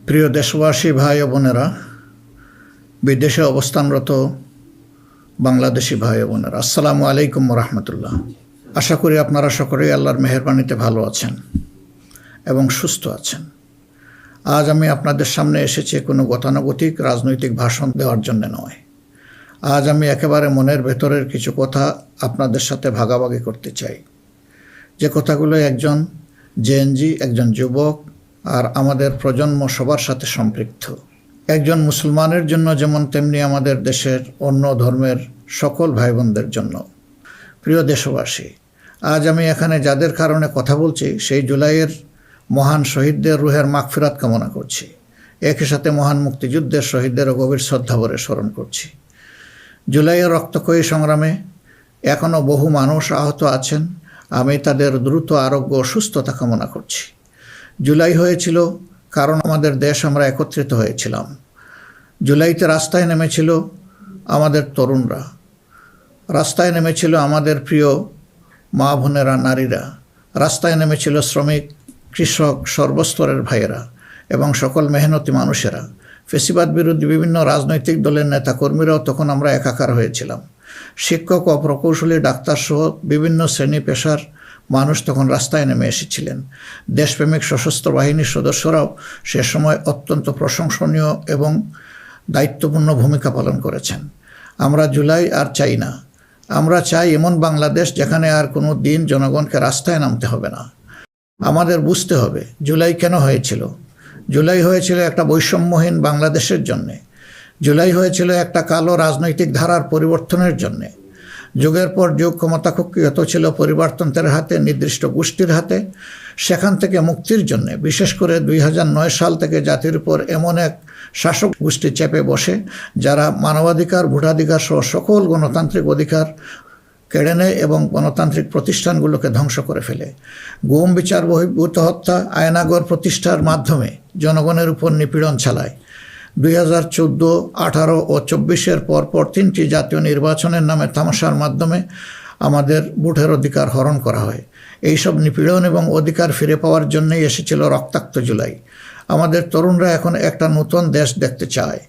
প্রিয় দেশবাসী, ভাই ও বোনেরা, বিদেশে অবস্থানরত বাংলাদেশি ভাই ও বোনেরা, আসসালামু আলাইকুম রহমতুল্লাহ। আশা করি আপনারা সকলেই আল্লাহর মেহেরবানিতে ভালো আছেন এবং সুস্থ আছেন। আজ আমি আপনাদের সামনে এসেছি কোনো গতানুগতিক রাজনৈতিক ভাষণ দেওয়ার জন্য নয়। আজ আমি একেবারে মনের ভেতরের কিছু কথা আপনাদের সাথে ভাগাভাগি করতে চাই, যে কথাগুলো একজন জেএনজি, একজন যুবক আর আমাদের প্রজন্ম সবার সাথে সম্পৃক্ত। একজন মুসলমানের জন্য যেমন, তেমনি আমাদের দেশের অন্য ধর্মের সকল ভাই বোনদের জন্য। প্রিয় দেশবাসী, আজ আমি এখানে যাদের কারণে কথা বলছি, সেই জুলাইয়ের মহান শহীদদের রুহের মাগফিরাত কামনা করছি। একই সাথে মহান মুক্তিযুদ্ধের শহীদদেরও গভীর শ্রদ্ধাভরে স্মরণ করছি। জুলাইয়ের রক্তক্ষয়ী সংগ্রামে এখনও বহু মানুষ আহত আছেন। আমি তাদের দ্রুত আরোগ্য ও সুস্থতা কামনা করছি। জুলাই হয়েছিল কারণ আমাদের দেশ, আমরা একত্রিত হয়েছিলাম। জুলাইতে রাস্তায় নেমেছিল আমাদের তরুণরা, রাস্তায় নেমেছিল আমাদের প্রিয় মা বোনেরা, নারীরা, রাস্তায় নেমেছিল শ্রমিক, কৃষক, সর্বস্তরের ভাইয়েরা এবং সকল মেহনতি মানুষেরা। ফেসিবাদ বিরোধী বিভিন্ন রাজনৈতিক দলের নেতাকর্মীরাও তখন আমরা একাকার হয়েছিলাম। শিক্ষক ও প্রকৌশলী, ডাক্তার সহ বিভিন্ন শ্রেণী পেশার মানুষ তখন রাস্তায় নেমে এসেছিলেন। দেশপ্রেমিক সশস্ত্র বাহিনীর সদস্যরাও সে সময় অত্যন্ত প্রশংসনীয় এবং দায়িত্বপূর্ণ ভূমিকা পালন করেছেন। আমরা জুলাই আর চাই না। আমরা চাই এমন বাংলাদেশ যেখানে আর কোনো দিন জনগণকে রাস্তায় নামতে হবে না। আমাদের বুঝতে হবে জুলাই কেন হয়েছিল। জুলাই হয়েছিল একটা বৈষম্যহীন বাংলাদেশের জন্যে। জুলাই হয়েছিল একটা কালো রাজনৈতিক ধারার পরিবর্তনের জন্যে। যুগের পর যুগ ক্ষমতা কুক্ষিগত ছিল পরিবারতন্ত্রের হাতে, নির্দিষ্ট গোষ্ঠীর হাতে। সেখান থেকে মুক্তির জন্য, বিশেষ করে 2009 সাল থেকে জাতির উপর এমন এক শাসক গোষ্ঠী চেপে বসে, যারা মানবাধিকার, ভোটাধিকার সহ সকল গণতান্ত্রিক অধিকার কেড়ে নেয় এবং গণতান্ত্রিক প্রতিষ্ঠানগুলোকে ধ্বংস করে ফেলে। গুম, বিচার বহির্ভূত হত্যা, আয়নাগর প্রতিষ্ঠার মাধ্যমে জনগণের উপর নিপীড়ন চালায়। 2014, 18 ও 24-এর পরপর 3টি জাতীয় নির্বাচনের নামে তামাশার মাধ্যমে আমাদের ভোটের অধিকার হরণ করা হয়। এইসব নিপীড়ন এবং অধিকার ফিরে পাওয়ার জন্যই এসেছিল রক্তাক্ত জুলাই। আমাদের তরুণরা এখন একটা নতুন দেশ দেখতে চায়,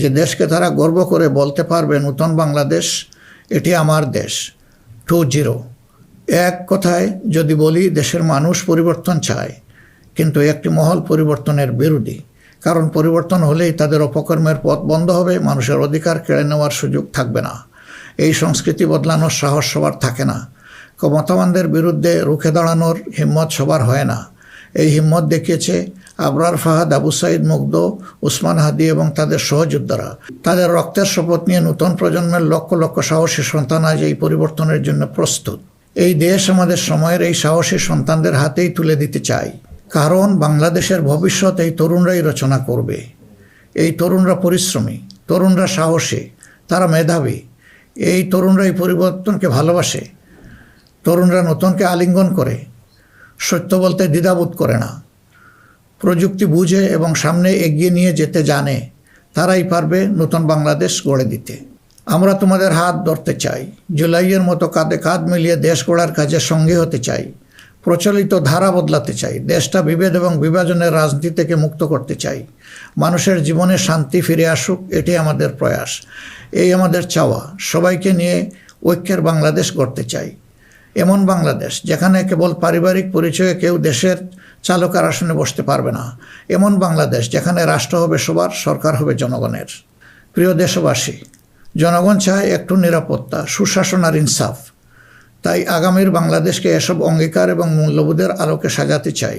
যে দেশকে তারা গর্ব করে বলতে পারবে, নতুন বাংলাদেশ, এটি আমার দেশ 2.0। এক কথায় যদি বলি, দেশের মানুষ পরিবর্তন চায়, কিন্তু একটি মহল পরিবর্তনের বিরোধী। কারণ পরিবর্তন হলেই তাদের অপকর্মের পথ বন্ধ হবে, মানুষের অধিকার কেড়ে নেওয়ার সুযোগ থাকবে না। এই সংস্কৃতি বদলানোর সাহস সবার থাকে না। ক্ষমতাবানদের বিরুদ্ধে রুখে দাঁড়ানোর হিম্মত সবার হয় না। এই হিম্মত দেখিয়েছে আবরার ফাহাদ, আবু সাইদ মুগ্ধ, উসমান হাদি এবং তাদের সহযোদ্ধারা। তাদের রক্তের শপথ নিয়ে নতুন প্রজন্মের লক্ষ লক্ষ সাহসী সন্তান আজ এই পরিবর্তনের জন্য প্রস্তুত। এই দেশ আমাদের সময়ের এই সাহসী সন্তানদের হাতেই তুলে দিতে চাই। কারণ বাংলাদেশের ভবিষ্যৎ এই তরুণরাই রচনা করবে। এই তরুণরা পরিশ্রমী, তরুণরা সাহসী, তারা মেধাবী। এই তরুণরাই পরিবর্তনকে ভালোবাসে। তরুণরা নতুনকে আলিঙ্গন করে, সত্য বলতে দ্বিধাবোধ করে না। প্রযুক্তি বুঝে এবং সামনে এগিয়ে নিয়ে যেতে জানে। তারাই পারবে নতুন বাংলাদেশ গড়ে দিতে। আমরা তোমাদের হাত ধরতে চাই। জুলাইয়ের মতো কাঁধে কাঁধ মিলিয়ে দেশ গড়ার কাজে সঙ্গী হতে চাই। প্রচলিত ধারা বদলাতে চাই। দেশটা বিভেদ এবং বিভাজনের রাজনীতি থেকে মুক্ত করতে চাই। মানুষের জীবনে শান্তি ফিরে আসুক, এটি আমাদের প্রয়াস, এই আমাদের চাওয়া। সবাইকে নিয়ে ঐক্যের বাংলাদেশ গড়তে চাই। এমন বাংলাদেশ যেখানে কেবল পারিবারিক পরিচয়ে কেউ দেশের চালকের আসনে বসতে পারবে না। এমন বাংলাদেশ যেখানে রাষ্ট্র হবে সবার, সরকার হবে জনগণের। প্রিয় দেশবাসী, জনগণ চায় একটু নিরাপত্তা, সুশাসন আর ইনসাফ। তাই আগামীর বাংলাদেশকে এসব অঙ্গীকার এবং মূল্যবোধের আলোকে সাজাতে চাই।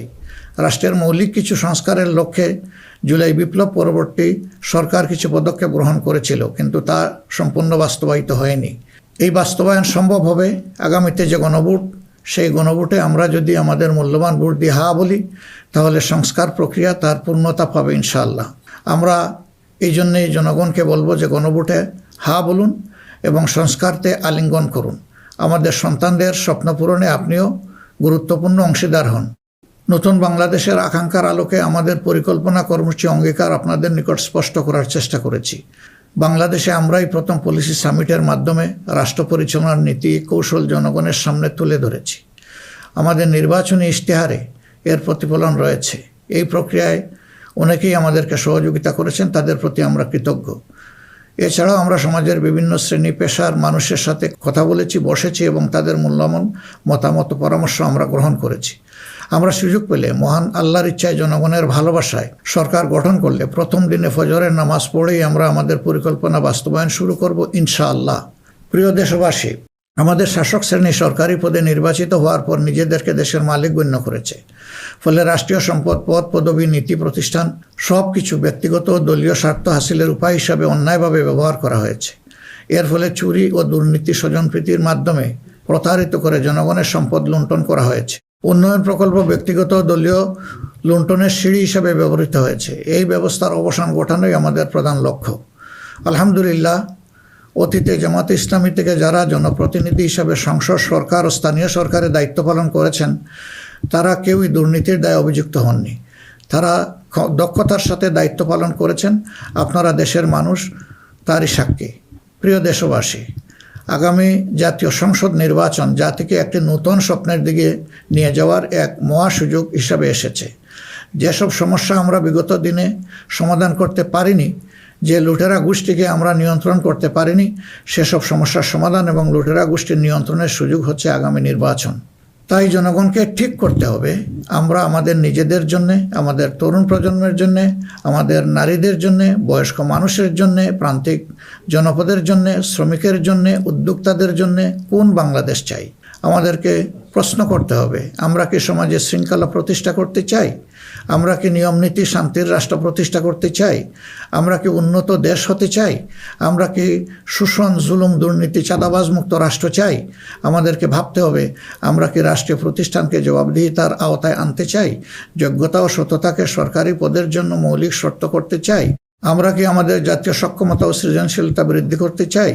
রাষ্ট্রের মৌলিক কিছু সংস্কারের লক্ষ্যে জুলাই বিপ্লব পরবর্তী সরকার কিছু পদক্ষেপ গ্রহণ করেছিল, কিন্তু তা সম্পূর্ণ বাস্তবায়িত হয়নি। এই বাস্তবায়ন সম্ভব হবে আগামীতে যে গণভোট, সেই গণভোটে আমরা যদি আমাদের মূল্যবান ভোট দিয়ে হা বলি, তাহলে সংস্কার প্রক্রিয়া তার পূর্ণতা পাবে ইনশাআল্লাহ। আমরা এই জন্যেই জনগণকে বলবো যে গণভোটে হা বলুন এবং সংস্কারতে আলিঙ্গন করুন। আমাদের সন্তানদের স্বপ্ন পূরণে আপনিও গুরুত্বপূর্ণ অংশীদার হন। নতুন বাংলাদেশের আকাঙ্ক্ষার আলোকে আমাদের পরিকল্পনা, কর্মসূচি, অঙ্গীকার আপনাদের নিকট স্পষ্ট করার চেষ্টা করেছি। বাংলাদেশে আমরাই প্রথম পলিসি সামিটের মাধ্যমে রাষ্ট্র পরিচালনার নীতি কৌশল জনগণের সামনে তুলে ধরেছি। আমাদের নির্বাচনী ইশতেহারে এর প্রতিফলন রয়েছে। এই প্রক্রিয়ায় অনেকেই আমাদেরকে সহযোগিতা করেছেন, তাদের প্রতি আমরা কৃতজ্ঞ। এছাড়াও আমরা সমাজের বিভিন্ন শ্রেণী পেশার মানুষের সাথে কথা বলেছি, বসেছি এবং তাদের মূল্যবান মতামত পরামর্শ আমরা গ্রহণ করেছি। আমরা সুযোগ পেলে মহান আল্লাহর ইচ্ছায়, জনগণের ভালোবাসায় সরকার গঠন করলে প্রথম দিনে ফজরের নামাজ পড়েই আমরা আমাদের পরিকল্পনা বাস্তবায়ন শুরু করব ইনশাআল্লাহ। প্রিয় দেশবাসী, আমাদের শাসক শ্রেণী সরকারি পদে নির্বাচিত হওয়ার পর নিজেদেরকে দেশের মালিক গণ্য করেছে। ফলে রাষ্ট্রীয় সম্পদ, পদ, পদবি, নীতি, প্রতিষ্ঠান সব কিছু ব্যক্তিগত ও দলীয় স্বার্থ হাসিলের উপায় হিসাবে অন্যায়ভাবে ব্যবহার করা হয়েছে। এর ফলে চুরি ও দুর্নীতি, স্বজনপ্রীতির মাধ্যমে প্রতারিত করে জনগণের সম্পদ লুণ্ঠন করা হয়েছে। উন্নয়ন প্রকল্প ব্যক্তিগত ও দলীয় লুণ্ঠনের সিঁড়ি হিসাবে ব্যবহৃত হয়েছে। এই ব্যবস্থার অবসান ঘটানোই আমাদের প্রধান লক্ষ্য। আলহামদুলিল্লাহ, অতীতে জামাতে ইসলামী থেকে যারা জনপ্রতিনিধি হিসাবে সংসদ, সরকার ও স্থানীয় সরকারের দায়িত্ব পালন করেছেন, তারা কেউই দুর্নীতির দায়ে অভিযুক্ত হননি। তারা দক্ষতার সাথে দায়িত্ব পালন করেছেন। আপনারা দেশের মানুষ, তারই সাক্ষী। প্রিয় দেশবাসী, আগামী জাতীয় সংসদ নির্বাচন জাতিকে একটি নতুন স্বপ্নের দিকে নিয়ে যাওয়ার এক মহা সুযোগ হিসাবে এসেছে। যেসব সমস্যা আমরা বিগত দিনে সমাধান করতে পারিনি, যে লুটেরা গোষ্ঠীকে আমরা নিয়ন্ত্রণ করতে পারিনি, সেসব সমস্যার সমাধান এবং লুটেরা গোষ্ঠীর নিয়ন্ত্রণের সুযোগ হচ্ছে আগামী নির্বাচন। তাই জনগণকে ঠিক করতে হবে, আমরা আমাদের নিজেদের জন্যে, আমাদের তরুণ প্রজন্মের জন্যে, আমাদের নারীদের জন্যে, বয়স্ক মানুষের জন্যে, প্রান্তিক জনপদের জন্যে, শ্রমিকের জন্যে, উদ্যোক্তাদের জন্যে কোন বাংলাদেশ চাই। আমাদেরকে প্রশ্ন করতে হবে, আমরা কি সমাজে শৃঙ্খলা প্রতিষ্ঠা করতে চাই? আমরা কি নিয়মনীতি, শান্তির রাষ্ট্র প্রতিষ্ঠা করতে চাই? আমরা কি উন্নত দেশ হতে চাই? আমরা কি শোষণ, জুলুম, দুর্নীতি, চাঁদাবাজ মুক্ত রাষ্ট্র চাই? আমাদেরকে ভাবতে হবে, আমরা কি রাষ্ট্রীয় প্রতিষ্ঠানকে জবাবদিহিতার আওতায় আনতে চাই? যোগ্যতা ও সততাকে সরকারি পদের জন্য মৌলিক শর্ত করতে চাই? আমরা কি আমাদের জাতীয় সক্ষমতা ও সৃজনশীলতা বৃদ্ধি করতে চাই?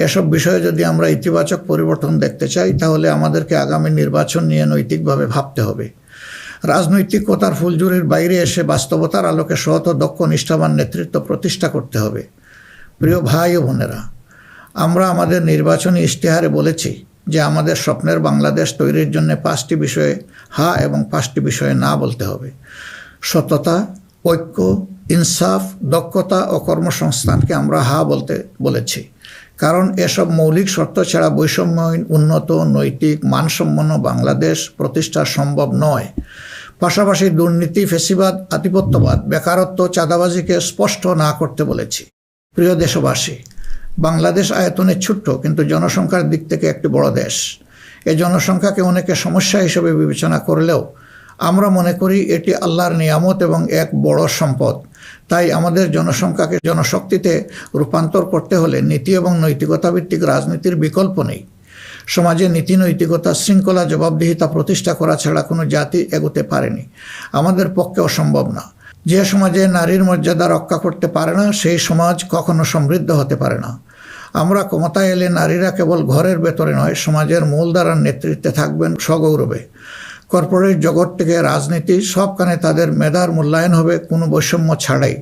এসব বিষয়ে যদি আমরা ইতিবাচক পরিবর্তন দেখতে চাই, তাহলে আমাদেরকে আগামী নির্বাচন নিয়ে নৈতিকভাবে ভাবতে হবে। রাজনৈতিকতার ফুলঝুরির বাইরে এসে বাস্তবতার আলোকে সৎ ও দক্ষ নিষ্ঠাবান নেতৃত্ব প্রতিষ্ঠা করতে হবে। প্রিয় ভাই ও বোনেরা, আমরা আমাদের নির্বাচনী ইশতেহারে বলেছি যে আমাদের স্বপ্নের বাংলাদেশ তৈরির জন্য 5টি বিষয়ে হা এবং 5টি বিষয়ে না বলতে হবে। সততা, ঐক্য, ইনসাফ, দক্ষতা ও কর্মসংস্থানকে আমরা হা বলতে বলেছি, কারণ এসব মৌলিক শর্ত ছাড়া বৈষম্যহীন, উন্নত, নৈতিক, মানসম্পন্ন বাংলাদেশ প্রতিষ্ঠা সম্ভব নয়। পাশাপাশি দুর্নীতি, ফ্যাসিবাদ, আধিপত্যবাদ, বেকারত্ব, চাঁদাবাজিকে স্পষ্ট না করতে বলেছি। প্রিয় দেশবাসী, বাংলাদেশ আয়তনে ছোট্ট, কিন্তু জনসংখ্যার দিক থেকে একটি বড় দেশ। এই জনসংখ্যাকে অনেকে সমস্যা হিসেবে বিবেচনা করলেও আমরা মনে করি এটি আল্লাহর নিয়ামত এবং এক বড় সম্পদ। তাই আমাদের জনসংখ্যাকে জনশক্তিতে রূপান্তর করতে হলে নীতি এবং নৈতিকতা ভিত্তিক রাজনীতির বিকল্প নেই। সমাজে নীতি, নৈতিকতা, শৃঙ্খলা, জবাবদিহিতা প্রতিষ্ঠা করা ছাড়া কোনো জাতি এগোতে পারেনি, আমাদের পক্ষে অসম্ভব না। যে সমাজে নারীর মর্যাদা রক্ষা করতে পারে না, সেই সমাজ কখনো সমৃদ্ধ হতে পারে না। আমরা ক্ষমতায় এলে নারীরা কেবল ঘরের ভেতরে নয়, সমাজের মূলধারার নেতৃত্বে থাকবেন সগৌরবে। কর্পোরেট জগৎ থেকে রাজনীতি, সবখানে তাদের মেধার মূল্যায়ন হবে কোনো বৈষম্য ছাড়াই।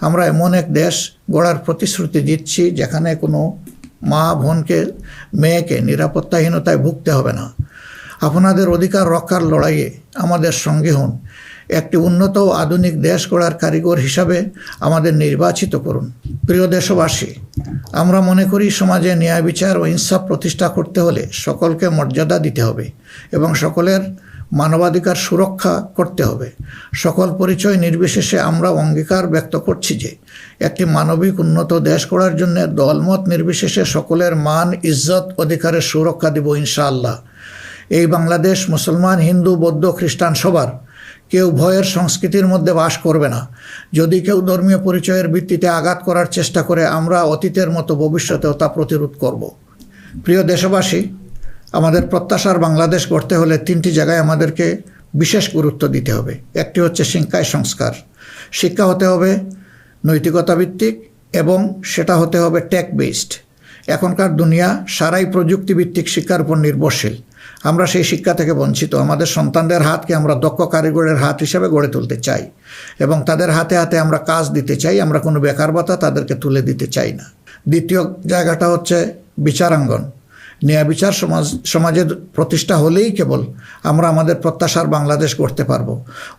আমরা এমন এক দেশ গড়ার প্রতিশ্রুতি দিচ্ছি যেখানে কোনো মা, বোনকে, মেয়েকে নিরাপত্তাহীনতায় ভুগতে হবে না। আপনাদের অধিকার রক্ষার লড়াইয়ে আমাদের সঙ্গী হন। একটি উন্নত ও আধুনিক দেশ গড়ার কারিগর হিসাবে আমাদের নির্বাচিত করুন। প্রিয় দেশবাসী, আমরা মনে করি সমাজে ন্যায় বিচার ও ইনসাফ প্রতিষ্ঠা করতে হলে সকলকে মর্যাদা দিতে হবে এবং সকলের মানবাধিকার সুরক্ষা করতে হবে। সকল পরিচয় নির্বিশেষে আমরা অঙ্গীকার ব্যক্ত করছি যে একটি মানবিক উন্নত দেশ গড়ার জন্য দলমত নির্বিশেষে সকলের মান, ইজ্জত, অধিকারের সুরক্ষা দিব ইনশাআল্লাহ। এই বাংলাদেশ মুসলমান, হিন্দু, বৌদ্ধ, খ্রিস্টান সবার। কেউ ভয়ের সংস্কৃতির মধ্যে বাস করবে না। যদি কেউ ধর্মীয় পরিচয়ের ভিত্তিতে আঘাত করার চেষ্টা করে, আমরা অতীতের মতো ভবিষ্যতেও তা প্রতিরোধ করব। প্রিয় দেশবাসী, আমাদের প্রত্যাশার বাংলাদেশ গড়তে হলে 3টি জায়গায় আমাদেরকে বিশেষ গুরুত্ব দিতে হবে। একটি হচ্ছে শিক্ষায় সংস্কার। শিক্ষা হতে হবে নৈতিকতা ভিত্তিক এবং সেটা হতে হবে টেক বেসড। এখনকার দুনিয়া সারাই প্রযুক্তিভিত্তিক শিক্ষার উপর নির্ভরশীল। আমরা সেই শিক্ষা থেকে বঞ্চিত। আমাদের সন্তানদের হাতকে আমরা দক্ষ কারিগরের হাত হিসেবে গড়ে তুলতে চাই এবং তাদের হাতে হাতে আমরা কাজ দিতে চাই। আমরা কোনো বেকার ভাতা তাদেরকে তুলে দিতে চাই না। দ্বিতীয় জায়গাটা হচ্ছে বিচারাঙ্গন। ন্যায় বিচার সমাজের প্রতিষ্ঠা হলেই কেবল আমরা আমাদের প্রত্যাশার বাংলাদেশ গড়তে পারব।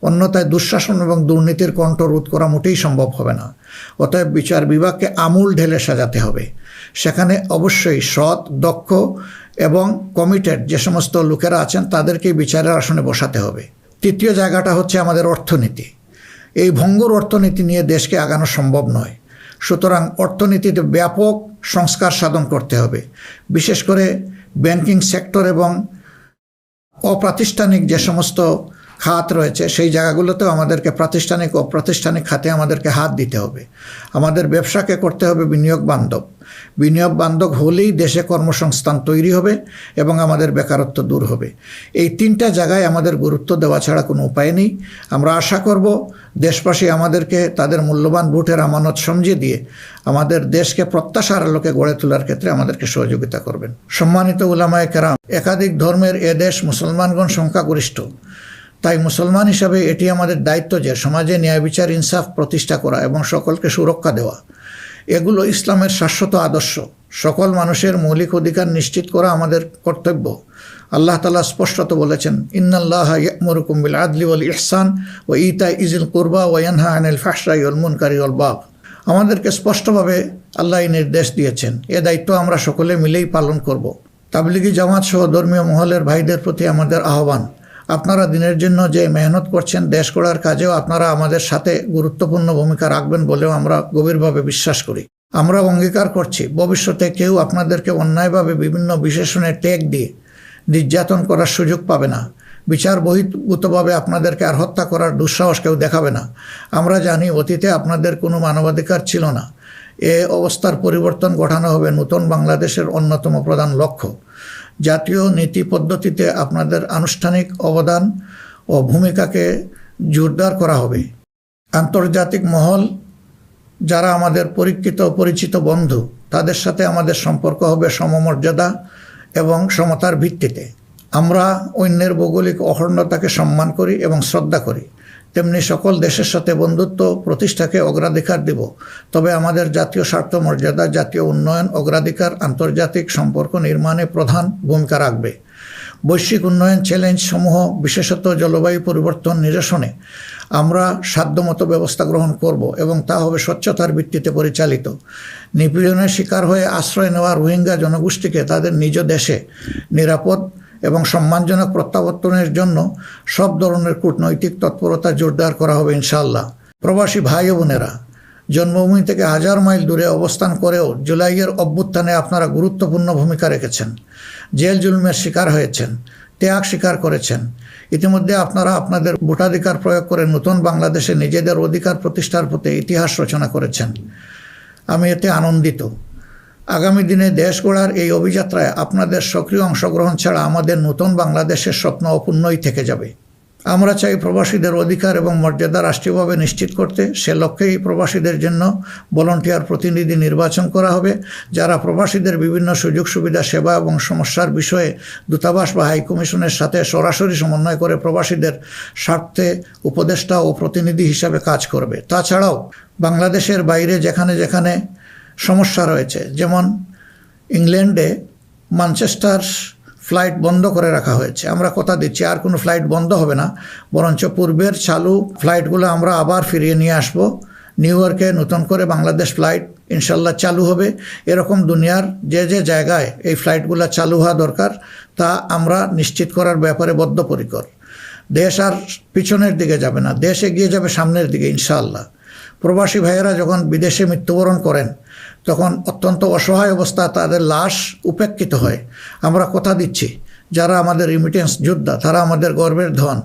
অন্যথায় দুঃশাসন এবং দুর্নীতির কণ্ঠ রোধ করা মোটেই সম্ভব হবে না। অতএব বিচার বিভাগকে আমূল ঢেলে সাজাতে হবে। সেখানে অবশ্যই সৎ, দক্ষ এবং কমিটেড যে সমস্ত লোকেরা আছেন তাদেরকেই বিচারের আসনে বসাতে হবে। তৃতীয় জায়গাটা হচ্ছে আমাদের অর্থনীতি। এই ভঙ্গুর অর্থনীতি নিয়ে দেশকে আগানো সম্ভব নয়। সুতরাং অর্থনীতিতে ব্যাপক সংস্কার সাধন করতে হবে। বিশেষ করে ব্যাংকিং সেক্টর এবং অপ্রাতিষ্ঠানিক যে সমস্ত খাত রয়েছে সেই জায়গাগুলোতেও আমাদেরকে প্রাতিষ্ঠানিক ও অপ্রাতিষ্ঠানিক খাতে আমাদেরকে হাত দিতে হবে। আমাদের ব্যবসাকে করতে হবে বিনিয়োগ বান্ধব। বিনিয়োগ বান্ধব হলেই দেশে কর্মসংস্থান তৈরি হবে এবং আমাদের বেকারত্ব দূর হবে। এই তিনটা জায়গায় আমাদের গুরুত্ব দেওয়া ছাড়া কোনো উপায় নেই। আমরা আশা করব দেশবাসী আমাদেরকে তাদের মূল্যবান ভোটের আমানত সমঝে দিয়ে আমাদের দেশকে প্রত্যাশার আলোকে গড়ে তোলার ক্ষেত্রে আমাদেরকে সহযোগিতা করবেন। সম্মানিত উলামায়ে কেরাম, একাধিক ধর্মের এ দেশ মুসলমানগণ সংখ্যাগরিষ্ঠ। তাই মুসলমান হিসাবে এটি আমাদের দায়িত্ব যে সমাজে ন্যায় বিচার ইনসাফ প্রতিষ্ঠা করা এবং সকলকে সুরক্ষা দেওয়া। এগুলো ইসলামের শাশ্বত আদর্শ। সকল মানুষের মৌলিক অধিকার নিশ্চিত করা আমাদের কর্তব্য। আল্লাহ তাআলা স্পষ্টত বলেছেন, ইন্নাল্লাহা ইয়া'মুরুকুম বিল আদলি ওয়াল ইহসান ওয়া ইতা'i যিল কুরবা ওয়া ইয়ানহা আনিল ফাহশাই ওয়াল মুনকারি ওয়াল বাগ। আমাদেরকে স্পষ্টভাবে আল্লাহ এই নির্দেশ দিয়েছেন। এ দায়িত্ব আমরা সকলে মিলেই পালন করব। তাবলিগি জামাত সহ ধর্মীয় মহলের ভাইদের প্রতি আমাদের আহ্বান, আপনারা দিনের জন্য যে মেহনত করছেন, দেশ গড়ার কাজেও আপনারা আমাদের সাথে গুরুত্বপূর্ণ ভূমিকা রাখবেন বলেও আমরা গভীরভাবে বিশ্বাস করি। আমরা অঙ্গীকার করছি ভবিষ্যতে কেউ আপনাদেরকে অন্যায়ভাবে বিভিন্ন বিশেষণের ট্যাগ দিয়ে নির্যাতন করার সুযোগ পাবে না। বিচার বহির্ভূতভাবে আপনাদেরকে আর হত্যা করার দুঃসাহস কেউ দেখাবে না। আমরা জানি অতীতে আপনাদের কোনো মানবাধিকার ছিল না। এ অবস্থার পরিবর্তন ঘটানো হবে নতুন বাংলাদেশের অন্যতম প্রধান লক্ষ্য। জাতীয় নীতি পদ্ধতিতে আপনাদের আনুষ্ঠানিক অবদান ও ভূমিকাকে জোরদার করা হবে। আন্তর্জাতিক মহল যারা আমাদের পরীক্ষিত পরিচিত বন্ধু, তাদের সাথে আমাদের সম্পর্ক হবে সমমর্যাদা এবং সমতার ভিত্তিতে। আমরা অন্যের ভৌগোলিক অখণ্ডতাকে সম্মান করি এবং শ্রদ্ধা করি, তেমনি সকল দেশের সাথে বন্ধুত্ব প্রতিষ্ঠাকে অগ্রাধিকার দেব। তবে আমাদের জাতীয় স্বার্থ মর্যাদা, জাতীয় উন্নয়ন, অগ্রাধিকার আন্তর্জাতিক সম্পর্ক নির্মাণে প্রধান ভূমিকা রাখবে। বৈশ্বিক উন্নয়ন চ্যালেঞ্জ সমূহ, বিশেষত জলবায়ু পরিবর্তন নিরসনে আমরা সাধ্যমতো ব্যবস্থা গ্রহণ করব এবং তা হবে স্বচ্ছতার ভিত্তিতে পরিচালিত। নিপীড়নের শিকার হয়ে আশ্রয় নেওয়া রোহিঙ্গা জনগোষ্ঠীকে তাদের নিজ দেশে নিরাপদ এবং সম্মানজনক প্রত্যাবর্তনের জন্য সব ধরনের কূটনৈতিক তৎপরতা জোরদার করা হবে ইনশাআল্লাহ। প্রবাসী ভাই ও বোনেরা, জন্মভূমি থেকে 1000 মাইল দূরে অবস্থান করেও জুলাইয়ের অভ্যুত্থানে আপনারা গুরুত্বপূর্ণ ভূমিকা রেখেছেন। জেল জুলুমের শিকার হয়েছেন, ত্যাগ স্বীকার করেছেন। ইতিমধ্যে আপনারা আপনাদের ভোটাধিকার প্রয়োগ করে নতুন বাংলাদেশে নিজেদের অধিকার প্রতিষ্ঠার পথে ইতিহাস রচনা করেছেন। আমি এতে আনন্দিত। আগামী দিনে দেশ গড়ার এই অভিযাত্রায় আপনাদের সক্রিয় অংশগ্রহণ ছাড়া আমাদের নতুন বাংলাদেশের স্বপ্ন অপূর্ণই থেকে যাবে। আমরা চাই প্রবাসীদের অধিকার এবং মর্যাদা রাষ্ট্রীয়ভাবে নিশ্চিত করতে। সে লক্ষ্যেই প্রবাসীদের জন্য ভলান্টিয়ার প্রতিনিধি নির্বাচন করা হবে, যারা প্রবাসীদের বিভিন্ন সুযোগ সুবিধা, সেবা এবং সমস্যার বিষয়ে দূতাবাস বা হাইকমিশনের সাথে সরাসরি সমন্বয় করে প্রবাসীদের স্বার্থে উপদেষ্টা ও প্রতিনিধি হিসাবে কাজ করবে। তাছাড়াও বাংলাদেশের বাইরে যেখানে যেখানে সমস্যা রয়েছে, যেমন ইংল্যান্ডে ম্যানচেস্টার ফ্লাইট বন্ধ করে রাখা হয়েছে, আমরা কথা দিচ্ছি আর কোনো ফ্লাইট বন্ধ হবে না, বরঞ্চ পূর্বের চালু ফ্লাইটগুলো আমরা আবার ফিরিয়ে নিয়ে আসব। নিউ ইয়র্কে নতুন করে বাংলাদেশ ফ্লাইট ইনশাল্লাহ চালু হবে। এরকম দুনিয়ার যে যে জায়গায় এই ফ্লাইটগুলো চালু হওয়া দরকার তা আমরা নিশ্চিত করার ব্যাপারে বদ্ধপরিকর। দেশ আর পিছনের দিকে যাবে না, দেশ এগিয়ে যাবে সামনের দিকে ইনশাআল্লাহ। প্রবাসী ভাইয়েরা যখন বিদেশে মৃত্যুবরণ করেন তখন অত্যন্ত অসহায় অবস্থা তাদের লাশ উপেক্ষিত হয়। আমরা কথা দিচ্ছি যারা আমাদের রিমিটেন্স যোদ্ধা তারা আমাদের গর্বের ধন।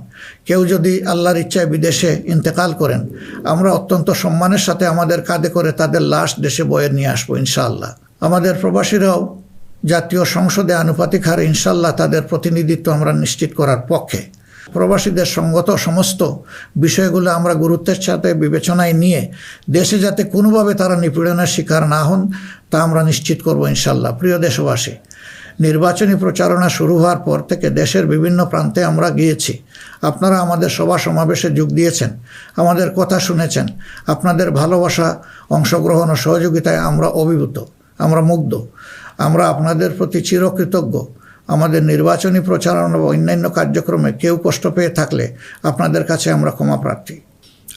কেউ যদি আল্লাহর ইচ্ছায় বিদেশে ইন্তেকাল করেন, আমরা অত্যন্ত সম্মানের সাথে আমাদের কাঁধে করে তাদের লাশ দেশে বয়ে নিয়ে আসবো ইনশাআল্লাহ। আমাদের প্রবাসীরাও জাতীয় সংসদে আনুপাতিক হারে ইনশাআল্লাহ তাদের প্রতিনিধিত্ব আমরা নিশ্চিত করার পক্ষে। প্রবাসীদের সঙ্গত সমস্ত বিষয়গুলো আমরা গুরুত্বের সাথে বিবেচনায় নিয়ে দেশে যাতে কোনোভাবে তারা নিপীড়নের শিকার না হন তা আমরা নিশ্চিত করব ইনশাআল্লাহ। প্রিয় দেশবাসী, নির্বাচনী প্রচারণা শুরু হওয়ার পর থেকে দেশের বিভিন্ন প্রান্তে আমরা গিয়েছি। আপনারা আমাদের সভা সমাবেশে যোগ দিয়েছেন, আমাদের কথা শুনেছেন। আপনাদের ভালোবাসা, অংশগ্রহণ ও সহযোগিতায় আমরা অভিভূত, আমরা মুগ্ধ। আমরা আপনাদের প্রতি চিরকৃতজ্ঞ। আমাদের নির্বাচনী প্রচারণা বা অন্যান্য কার্যক্রমে কেউ কষ্ট পেয়ে থাকলে আপনাদের কাছে আমরা ক্ষমা প্রার্থী।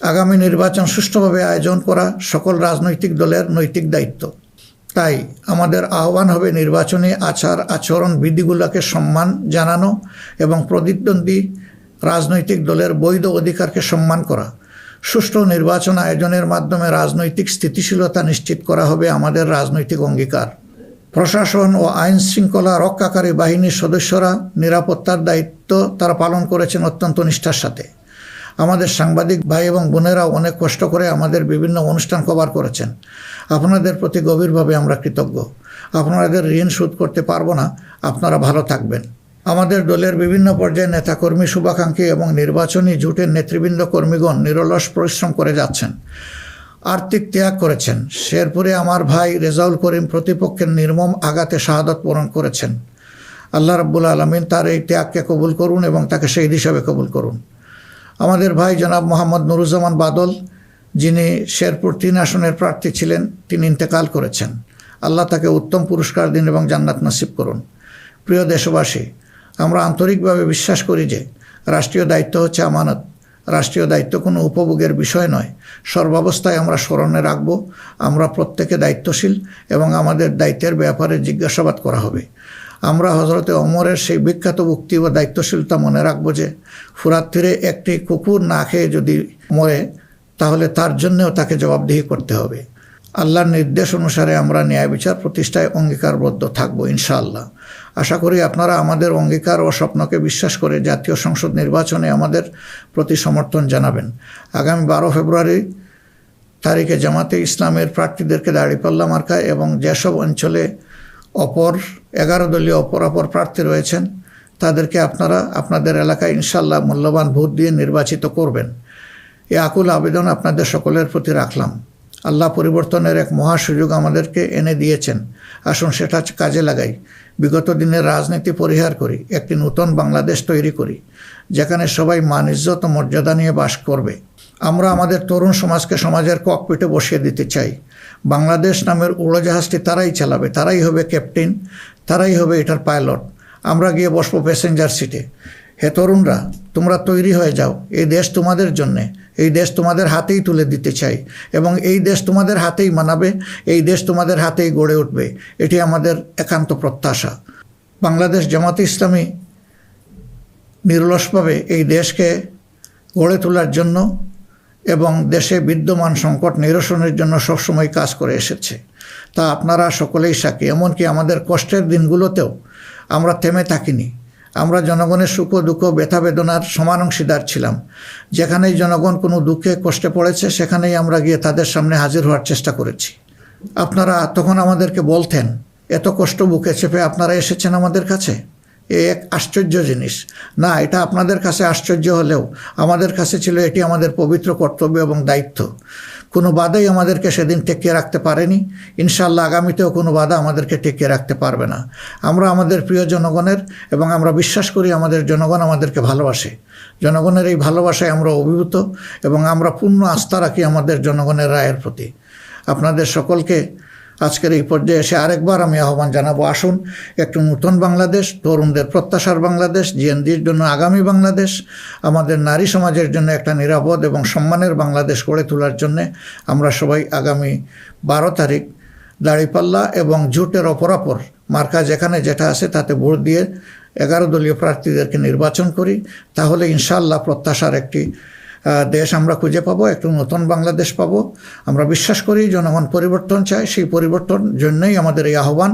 আগামী নির্বাচন সুষ্ঠুভাবে আয়োজন করা সকল রাজনৈতিক দলের নৈতিক দায়িত্ব। তাই আমাদের আহ্বান হবে নির্বাচনী আচরণ বিধিগুলোকে সম্মান জানানো এবং প্রতিদ্বন্দ্বী রাজনৈতিক দলের বৈধ অধিকারকে সম্মান করা। সুষ্ঠু নির্বাচন আয়োজনের মাধ্যমে রাজনৈতিক স্থিতিশীলতা নিশ্চিত করা হবে আমাদের রাজনৈতিক অঙ্গীকার। প্রশাসন ও আইন শৃঙ্খলা রক্ষাকারী বাহিনীর সদস্যরা নিরাপত্তার দায়িত্ব তারা পালন করেছেন অত্যন্ত নিষ্ঠার সাথে। আমাদের সাংবাদিক ভাই এবং বোনেরাও অনেক কষ্ট করে আমাদের বিভিন্ন অনুষ্ঠান কভার করেছেন। আপনাদের প্রতি গভীরভাবে আমরা কৃতজ্ঞ। আপনাদের ঋণ শোধ করতে পারবো না। আপনারা ভালো থাকবেন। আমাদের দলের বিভিন্ন পর্যায়ে নেতাকর্মী, শুভাকাঙ্ক্ষী এবং নির্বাচনী জোটের নেতৃবৃন্দ কর্মীগণ নিরলস পরিশ্রম করে যাচ্ছেন, আর্থিক ত্যাগ করেছেন। শেরপুরে আমার ভাই রেজাউল করিম প্রতিপক্ষের নির্মম আঘাতে শাহাদত বরণ করেছেন। আল্লাহ রাব্বুল আলামিন তার এই ত্যাগকে কবুল করুন এবং তাকে শহীদ হিসাবে কবুল করুন। আমাদের ভাই জনাব মোহাম্মদ নুরুজ্জামান বাদল, যিনি শেরপুর 3 আসনের প্রার্থী ছিলেন, তিনি ইন্তেকাল করেছেন। আল্লাহ তাকে উত্তম পুরস্কার দিন এবং জান্নাত নসিব করুন। প্রিয় দেশবাসী, আমরা আন্তরিকভাবে বিশ্বাস করি যে রাষ্ট্রীয় দায়িত্ব হচ্ছে আমানত। রাষ্ট্রীয় দায়িত্ব কোনো উপভোগের বিষয় নয়। সর্বাবস্থায় আমরা স্মরণে রাখব আমরা প্রত্যেকে দায়িত্বশীল এবং আমাদের দায়িত্বের ব্যাপারে জিজ্ঞাসাবাদ করা হবে। আমরা হজরতে ওমরের সেই বিখ্যাত উক্তি ও দায়িত্বশীলতা মনে রাখব যে ফুরাত তীরে একটি কুকুর না খেয়ে যদি মরে তাহলে তার জন্যেও তাকে জবাবদিহি করতে হবে। আল্লাহর নির্দেশ অনুসারে আমরা ন্যায় বিচার প্রতিষ্ঠায় অঙ্গীকারবদ্ধ থাকব ইনশাআল্লাহ। আশা করি আপনারা আমাদের অঙ্গীকার ও স্বপ্নকে বিশ্বাস করে জাতীয় সংসদ নির্বাচনে আমাদের প্রতি সমর্থন জানাবেন। আগামী 12 ফেব্রুয়ারি তারিখে জামাতে ইসলামের প্রার্থীদেরকে দাঁড়িপাল্লা মার্কায় এবং যেসব অঞ্চলে 11 দলীয় অপর প্রার্থী রয়েছেন তাদেরকে আপনারা আপনাদের এলাকায় ইনশাআল্লাহ মূল্যবান ভোট দিয়ে নির্বাচিত করবেন। এই আকুল আবেদন আপনাদের সকলের প্রতি রাখলাম। আল্লাহ পরিবর্তনের এক মহা সুযোগ আমাদেরকে এনে দিয়েছেন। আসুন সেটা কাজে লাগাই। বিগত দিনের রাজনীতি পরিহার করি, একটি নতুন বাংলাদেশ তৈরি করি যেখানে সবাই মান, ইজ্জত ও মর্যাদা নিয়ে বাস করবে। আমরা আমাদের তরুণ সমাজকে সমাজের ককপিটে বসিয়ে দিতে চাই। বাংলাদেশ নামের উড়োজাহাজটি তারাই চালাবে, তারাই হবে ক্যাপ্টেন, তারাই হবে এটার পাইলট। আমরা গিয়ে বসবো প্যাসেঞ্জার সিটে। হে তরুণরা, তোমরা তৈরি হয়ে যাও। এই দেশ তোমাদের জন্যে, এই দেশ তোমাদের হাতেই তুলে দিতে চাই এবং এই দেশ তোমাদের হাতেই মানাবে, এই দেশ তোমাদের হাতেই গড়ে উঠবে। এটি আমাদের একান্ত প্রত্যাশা। বাংলাদেশ জামাতে ইসলামী নিরলসভাবে এই দেশকে গড়ে তোলার জন্য এবং দেশে বিদ্যমান সংকট নিরসনের জন্য সবসময় কাজ করে এসেছে। তা আপনারা সকলেই সাক্ষী। এমনকি আমাদের কষ্টের দিনগুলোতেও আমরা থেমে থাকিনি। আমরা জনগণের সুখ দুঃখ, ব্যথা বেদনার সমান অংশীদার ছিলাম। যেখানেই জনগণ কোনো দুঃখে কষ্টে পড়েছে সেখানেই আমরা গিয়ে তাদের সামনে হাজির হওয়ার চেষ্টা করেছি। আপনারা তখন আমাদেরকে বলতেন, এত কষ্ট বুকে চেপে আপনারা এসেছেন আমাদের কাছে, এ এক আশ্চর্য জিনিস। না, এটা আপনাদের কাছে আশ্চর্য হলেও আমাদের কাছে ছিল এটি আমাদের পবিত্র কর্তব্য এবং দায়িত্ব। কোনো বাধাই আমাদেরকে সেদিন টেকিয়ে রাখতে পারেনি। ইনশাআল্লাহ আগামীতেও কোনো বাধা আমাদেরকে টেকিয়ে রাখতে পারবে না। আমরা আমাদের প্রিয় জনগণের এবং আমরা বিশ্বাস করি আমাদের জনগণ আমাদেরকে ভালোবাসে। জনগণের এই ভালোবাসায় আমরা অভিভূত এবং আমরা পূর্ণ আস্থা রাখি আমাদের জনগণের রায়ের প্রতি। আপনাদের সকলকে আজকের এই পর্যায়ে এসে আরেকবার আমি আহ্বান জানাবো, আসুন একটু নতুন বাংলাদেশ, তরুণদের প্রত্যাশার বাংলাদেশ, জিএনজির জন্য আগামী বাংলাদেশ, আমাদের নারী সমাজের জন্য একটা নিরাপদ এবং সম্মানের বাংলাদেশ গড়ে তোলার জন্যে আমরা সবাই আগামী 12 তারিখ দাঁড়িপাল্লা এবং জোটের অপরাপর মার্কা যেখানে যেটা আছে তাতে ভোট দিয়ে 11 দলীয় প্রার্থীদেরকে নির্বাচন করি। তাহলে ইনশাআল্লাহ প্রত্যাশার একটি দেশ আমরা খুঁজে পাবো, একটু নতুন বাংলাদেশ পাবো। আমরা বিশ্বাস করি জনগণ পরিবর্তন চায়, সেই পরিবর্তন জন্যই আমাদের এই আহ্বান।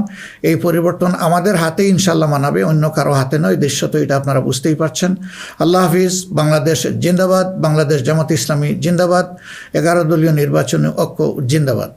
এই পরিবর্তন আমাদের হাতেই ইনশাআল্লাহ মানাবে, অন্য কারো হাতে নয়। দৃশ্য তো এটা আপনারা বুঝতেই পারছেন। আল্লাহ হাফিজ। বাংলাদেশ জিন্দাবাদ। বাংলাদেশ জামাত ইসলামী জিন্দাবাদ। 11 দলীয় নির্বাচনী ঐক্য জিন্দাবাদ।